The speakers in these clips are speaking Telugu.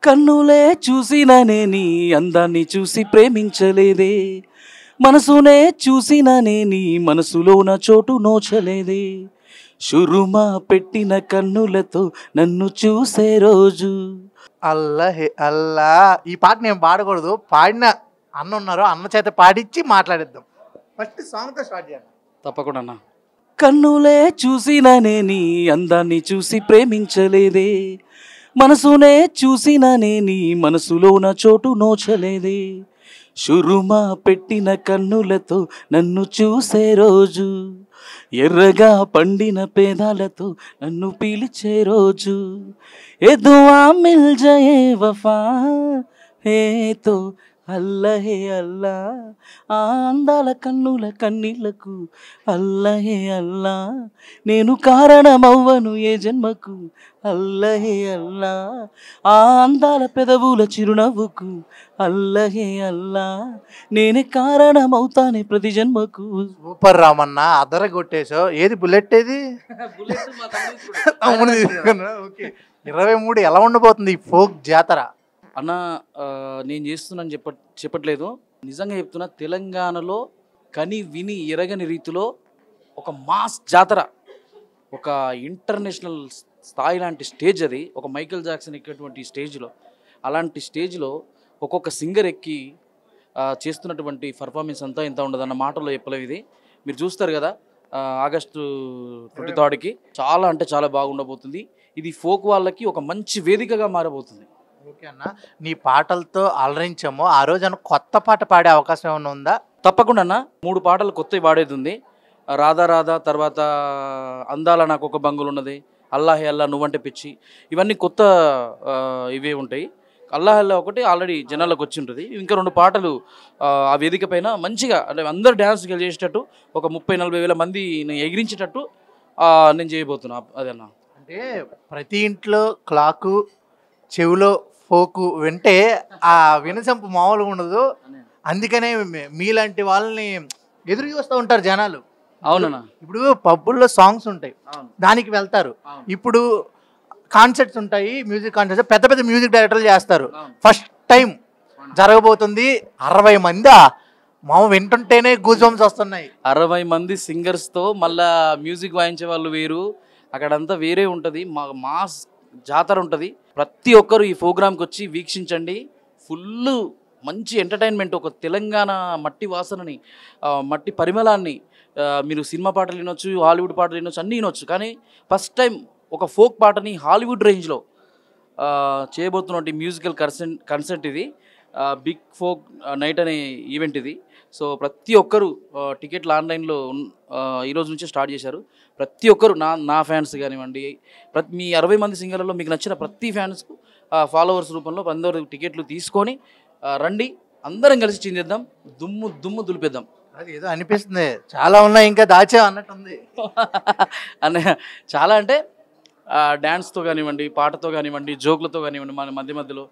కన్నులే చూసిననే నీ అందాన్ని చూసి ప్రేమించలేదే, మనసునే చూసిననే నీ మనసులోన చోటు నోచలేదే, షురుమా పెట్టిన కన్నులతో నన్ను చూసే రోజు. అల్లహే అల్లా. ఈ పాట నేను పాడకూడదు, పాడిన అన్న ఉన్నారు, అన్న చేత పాడించి మాట్లాడిద్దాం. ఫస్ట్ సాంగ్తో స్టార్ట్ చేయాలి. తప్పకుండా అన్న. కన్నులే చూసిననే నీ అందాన్ని చూసి ప్రేమించలేదే, మనసునే చూసిననే నీ మనసులోన చోటు నోచలేదే, షురుమా పెట్టిన కన్నులతో నన్ను చూసే రోజు, ఎర్రగా పండిన పేదాలతో నన్ను పిలిచే రోజు, ఏ దుఆ మిల్ జయే వఫా హే తో అల్లహే అల్లా, ఆ అందాల కన్నుల కన్నీళ్లకు అల్లహే అల్లా, నేను కారణమవ్వను ఏ జన్మకు అల్లహే అల్లా, ఆ అందాల పెదవుల చిరునవ్వుకు అల్లహే అల్లా, నేనే కారణమవుతానే ప్రతి జన్మకు. సూపర్ రామన్న, అదర కొట్టేశావు. ఏది బుల్లెట్? ఏది తమ్ముడు తీసుకున్నా. ఓకే, 23 ఎలా ఉండబోతుంది ఈ ఫోక్ జాతర? అన్న నేను చేస్తున్నాను చెప్పట్లేదు, నిజంగా చెప్తున్నా. తెలంగాణలో కని విని ఎరగని రీతిలో ఒక మాస్ జాతర, ఒక ఇంటర్నేషనల్ స్థాయి లాంటి స్టేజ్ అది. ఒక మైకేల్ జాక్సన్ ఎక్కేటువంటి స్టేజ్లో, అలాంటి స్టేజ్లో ఒక్కొక్క సింగర్ ఎక్కి చేస్తున్నటువంటి పర్ఫార్మెన్స్ అంతా ఇంత ఉండదన్న మాటల్లో చెప్పలేవు. ఇది మీరు చూస్తారు కదా ఆగస్టు 23కి. చాలా అంటే చాలా బాగుండబోతుంది. ఇది ఫోక్ వాళ్ళకి ఒక మంచి వేదికగా మారబోతుంది. ఓకే అన్న, నీ పాటలతో అలరించాము. ఆ రోజు అన్న కొత్త పాట పాడే అవకాశం ఏమైనా ఉందా? తప్పకుండా అన్న. 3 పాటలు కొత్తవి పాడేది ఉంది. రాధా రాధా, తర్వాత అందాల నాకు ఒక బంగులు ఉన్నది, అల్లాహే అల్లా నువ్వంటే పిచ్చి, ఇవన్నీ కొత్త ఇవే ఉంటాయి. అల్లాహ్ అల్లా ఒకటి ఆల్రెడీ జనాలకు వచ్చి ఉంటుంది. ఇంకా 2 పాటలు ఆ వేదిక పైన మంచిగా, అంటే అందరు డ్యాన్స్ చేసేటట్టు, ఒక 30-40 వేల మంది ఎగిరించేటట్టు నేను చేయబోతున్నా. అదన్న, అంటే ప్రతి ఇంట్లో క్లాకు, చెవిలో ఫోకు వింటే ఆ వినసంపు మామూలుగా ఉండదు. అందుకనే మీలాంటి వాళ్ళని ఎదురు చూస్తూ ఉంటారు జనాలు. అవునన్నా. ఇప్పుడు పబ్బుల్లో సాంగ్స్ ఉంటాయి, దానికి వెళ్తారు. ఇప్పుడు కాన్సర్ట్స్ ఉంటాయి, మ్యూజిక్ కాన్సర్ట్స్, పెద్ద పెద్ద మ్యూజిక్ డైరెక్టర్లు చేస్తారు. ఫస్ట్ టైం జరగబోతుంది. 60 మంది మామ వింటుంటేనే గూస్ బంప్స్ వస్తున్నాయి. 60 మంది సింగర్స్తో మళ్ళా మ్యూజిక్ వాయించే వాళ్ళు వేరు, అక్కడంతా వేరే ఉంటుంది. మాస్ జాతర ఉంటుంది. ప్రతి ఒక్కరు ఈ ప్రోగ్రామ్కి వచ్చి వీక్షించండి. ఫుల్ మంచి ఎంటర్టైన్మెంట్, ఒక తెలంగాణ మట్టి వాసనని, మట్టి పరిమళాన్ని మీరు సినిమా పాటలు వినొచ్చు, హాలీవుడ్ పాటలు వినొచ్చు, అన్నీ వినొచ్చు. కానీ ఫస్ట్ టైం ఒక ఫోక్ పాటని హాలీవుడ్ రేంజ్లో చేయబోతున్నటువంటి మ్యూజికల్ కన్సర్ట్ ఇది. బిగ్ ఫోక్ నైట్ అనే ఈవెంట్ ఇది. సో ప్రతి ఒక్కరు టికెట్లు ఆన్లైన్లో ఈరోజు నుంచే స్టార్ట్ చేశారు. ప్రతి ఒక్కరు నా ఫ్యాన్స్ కానివ్వండి, మీ 60 మంది సింగర్లలో మీకు నచ్చిన ప్రతి ఫ్యాన్స్కు ఫాలోవర్స్ రూపంలో అందరూ టికెట్లు తీసుకొని రండి. అందరం కలిసి చిందేద్దాం, దుమ్ము దుమ్ము దులిపేద్దాం. అది ఏదో అనిపిస్తుంది, చాలా ఉన్నాయి ఇంకా దాచా అన్నట్టుంది అన్న. చాలా అంటే డ్యాన్స్తో కానివ్వండి, పాటతో కానివ్వండి, జోకులతో కానివ్వండి, మన మధ్యలో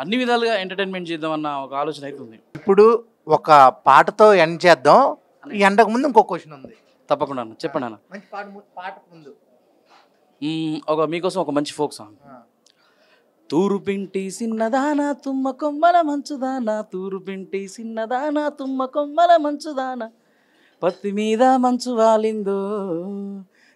అన్ని విధాలుగా ఎంటర్టైన్మెంట్ చేద్దామన్న ఒక ఆలోచన అవుతుంది. ఇప్పుడు ఒక పాటతో ఎండ్ చేద్దాం. ఈ ఎండకు ముందు ఇంకో క్వశ్చన్ ఉంది. తప్పకుండా అన్న, చెప్పండి అన్న. మంచి పాట ముందు మీకోసం ఒక మంచి ఫోక్ సాంగ్. తూరు పింటి సిన్నదానా తుమ్మ కొమ్మల మంచుదానా, తూరు పింటి సిన్నదానా తుమ్మ కొమ్మల మంచుదానా, పత్తి మీద మంచు వాలిందో,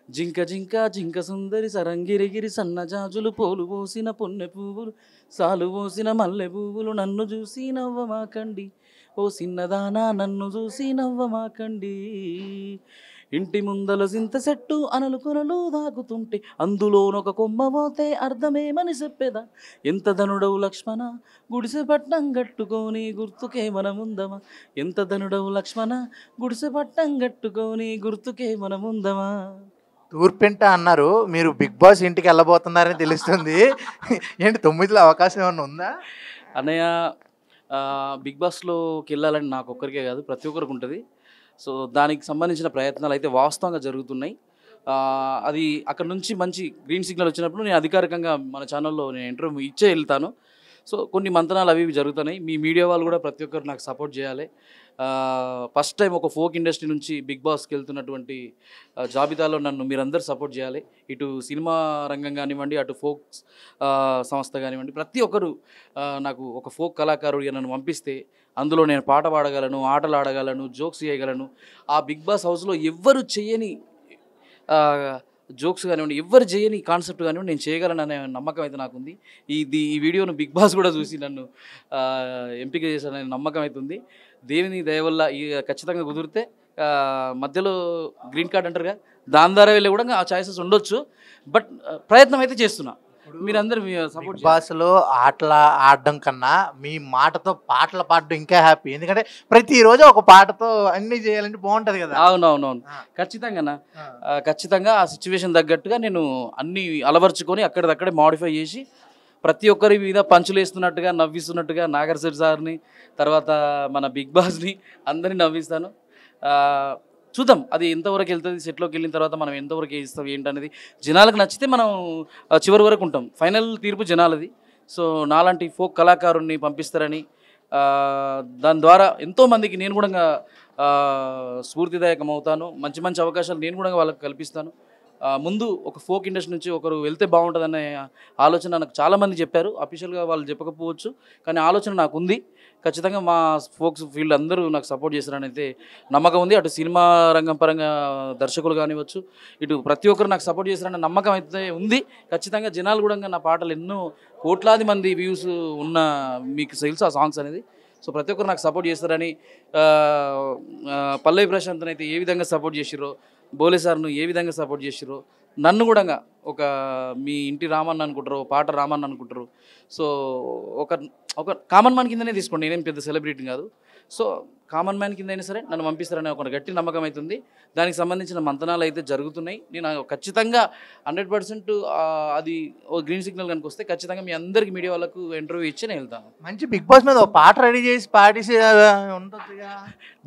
జింక జింక జింక సుందరి సరంగిరిగిరి సన్నజాజులు, పోలు పోసిన పొన్నె పువ్వులు, సాలు పోసిన మల్లె పువ్వులు, నన్ను చూసి నవ్వమాకండి ఓ సిన్నదానా, నన్ను చూసి నవ్వమాకండి, ఇంటి ముందల సింత చెట్టు అనలు కొనలు దాగుతుంటే అందులోనొక కొమ్మ పోతే అర్థమేమని చెప్పేదా, ఎంత ధనుడవు లక్ష్మణ గుడిసె పట్నం గట్టుకొని గుర్తుకే మనముందమా, ఎంత ధనుడవు లక్ష్మణ గుడిసె పట్నం గట్టుకొని గుర్తుకే మనముందమా. తూర్పెంట అన్నారు, మీరు బిగ్ బాస్ ఇంటికి వెళ్ళబోతున్నారని తెలుస్తుంది. ఏంటి 9లో అవకాశం ఏమన్నా ఉందా? అన్నయ్య, బిగ్ బాస్లోకి వెళ్ళాలని నాకు ఒక్కరికే కాదు, ప్రతి ఒక్కరికి ఉంటుంది. సో దానికి సంబంధించిన ప్రయత్నాలు అయితే వాస్తవంగా జరుగుతున్నాయి. అది అక్కడ నుంచి మంచి గ్రీన్ సిగ్నల్ వచ్చినప్పుడు నేను అధికారికంగా మన ఛానల్లో నేను ఇంటర్వ్యూ ఇచ్చే వెళ్తాను. సో కొన్ని మంతనాలు అవి ఇవి జరుగుతున్నాయి. మీ మీడియా వాళ్ళు కూడా ప్రతి ఒక్కరు నాకు సపోర్ట్ చేయాలి. ఫస్ట్ టైం ఒక ఫోక్ ఇండస్ట్రీ నుంచి బిగ్ బాస్కి వెళ్తున్నటువంటి జాబితాలో నన్ను మీరందరూ సపోర్ట్ చేయాలి. ఇటు సినిమా రంగం కానివ్వండి, అటు ఫోక్ సంస్థ కానివ్వండి, ప్రతి ఒక్కరు నాకు ఒక ఫోక్ కళాకారుడిగా నన్ను పంపిస్తే అందులో నేను పాట పాడగలను, ఆటలు ఆడగలను, జోక్స్ చేయగలను. ఆ బిగ్ బాస్ హౌస్లో ఎవ్వరు చేయని జోక్స్ కానివ్వండి, ఎవ్వరు చేయని కాన్సెప్ట్ కానివ్వండి నేను చేయగలను అనే నమ్మకం అయితే నాకుంది. ఈ వీడియోను బిగ్ బాస్ కూడా చూసి నన్ను ఎంపిక చేశాననే నమ్మకం అయితే ఉంది. దేవుని దయ వల్ల ఖచ్చితంగా కుదిరితే మధ్యలో గ్రీన్ కార్డ్ అంటారుగా, దాని ద్వారా వెళ్ళి కూడా ఆ ఛాయిసెస్ ఉండొచ్చు. బట్ ప్రయత్నం అయితే చేస్తున్నా. మీరందరూ మీ సపోర్ట్. బిగ్ బాస్లో ఆటలు ఆడడం కన్నా మీ మాటతో పాటలు పాడడం ఇంకా హ్యాపీ. ఎందుకంటే ప్రతిరోజు ఒక పాటతో అన్ని చేయాలంటే బాగుంటది కదా. అవునవునవును, ఖచ్చితంగా ఆ సిచ్యువేషన్ తగ్గట్టుగా నేను అన్ని అలవర్చుకొని అక్కడిదక్కడే మాడిఫై చేసి ప్రతి ఒక్కరి మీద పంచులు వేస్తున్నట్టుగా, నవ్విస్తున్నట్టుగా నాగర్సర్ సార్ని, తర్వాత మన బిగ్ బాస్ని అందరినీ నవ్విస్తాను. చూద్దాం అది ఎంతవరకు వెళ్తుంది. సెట్లోకి వెళ్ళిన తర్వాత మనం ఎంతవరకు వేస్తాం ఏంటనేది జనాలకు నచ్చితే మనం చివరి వరకు ఉంటాం. ఫైనల్ తీర్పు జనాలది. సో నాలాంటి ఫోక్ కళాకారుణ్ణి పంపిస్తారని, దాని ద్వారా ఎంతోమందికి నేను కూడా స్ఫూర్తిదాయకం అవుతాను. మంచి మంచి అవకాశాలు నేను కూడా వాళ్ళకి కల్పిస్తాను. ముందు ఒక ఫోక్ ఇండస్ట్రీ నుంచి ఒకరు వెళ్తే బాగుంటుందనే ఆలోచన నాకు చాలామంది చెప్పారు. అఫీషియల్గా వాళ్ళు చెప్పకపోవచ్చు, కానీ ఆలోచన నాకు ఉంది. ఖచ్చితంగా మా ఫోక్స్ ఫీల్డ్ అందరూ నాకు సపోర్ట్ చేస్తారని అయితే నమ్మకం ఉంది. అటు సినిమా రంగం పరంగా దర్శకులు కానివ్వచ్చు, ఇటు ప్రతి ఒక్కరు నాకు సపోర్ట్ చేస్తారనే నమ్మకం అయితే ఉంది. ఖచ్చితంగా జనాలు కూడా నా పాటలు ఎన్నో కోట్లాది మంది వ్యూస్ ఉన్న మీకు తెలుసు ఆ సాంగ్స్ అనేది. సో ప్రతి ఒక్కరు నాకు సపోర్ట్ చేస్తారని, పల్లవి ప్రశాంత్ని అయితే ఏ విధంగా సపోర్ట్ చేసిరో, బోలే సార్ను ఏ విధంగా సపోర్ట్ చేసిరో, నన్ను కూడా ఒక మీ ఇంటి రామన్ అనుకుంటారు, పాట రామన్ అనుకుంటారు. సో ఒక కామన్ మ్యాన్ కిందనే తీసుకోండి, నేనేం పెద్ద సెలబ్రిటీ కాదు. సో కామన్ మ్యాన్ కింద అయినా సరే నన్ను పంపిస్తారనే ఒక గట్టి నమ్మకం అవుతుంది. దానికి సంబంధించిన మంతనాలు అయితే జరుగుతున్నాయి. నేను ఖచ్చితంగా 100% అది గ్రీన్ సిగ్నల్ కనుక వస్తే ఖచ్చితంగా మీ అందరికి మీడియా వాళ్ళకు ఇంటర్వ్యూ ఇచ్చి నేను వెళ్తాను. మంచి బిగ్ బాస్ మీద ఒక పాట రెడీ చేసి పాడేసి ఉంటుంది.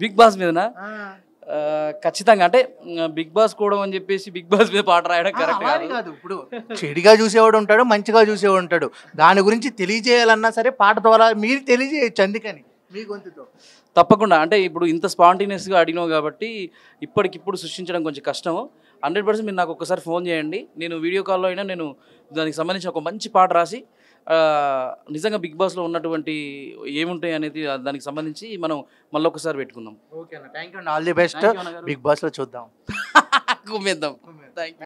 బిగ్ బాస్ మీదనా? ఖచ్చితంగా. అంటే బిగ్ బాస్ కూడా అని చెప్పేసి బిగ్ బాస్ మీద పాట రాయడం కరెక్ట్ కాదు. ఇప్పుడు చెడుగా చూసేవాడు ఉంటాడు, మంచిగా చూసేవాడు ఉంటాడు. దాని గురించి తెలియజేయాలన్నా సరే పాట ద్వారా మీరు తెలియజేయచ్చు. అందుకని మీ గొంతుతో తప్పకుండా. అంటే ఇప్పుడు ఇంత స్పాంటేనియస్గా అడిగినావు కాబట్టి ఇప్పటికిప్పుడు సృష్టించడం కొంచెం కష్టము. 100% మీరు నాకు ఒక్కసారి ఫోన్ చేయండి. నేను వీడియో కాల్లో అయినా నేను దానికి సంబంధించిన ఒక మంచి పాట రాసి నిజంగా బిగ్ బాస్లో ఉన్నటువంటి ఏముంటాయి అనేది దానికి సంబంధించి మనం మళ్ళీ ఒకసారి పెట్టుకుందాం. ఓకే అన్న, థ్యాంక్ యూ అండి, ఆల్ ది బెస్ట్. బిగ్ బాస్లో చూద్దాం, కుమ్మేద్దాం. Thank you.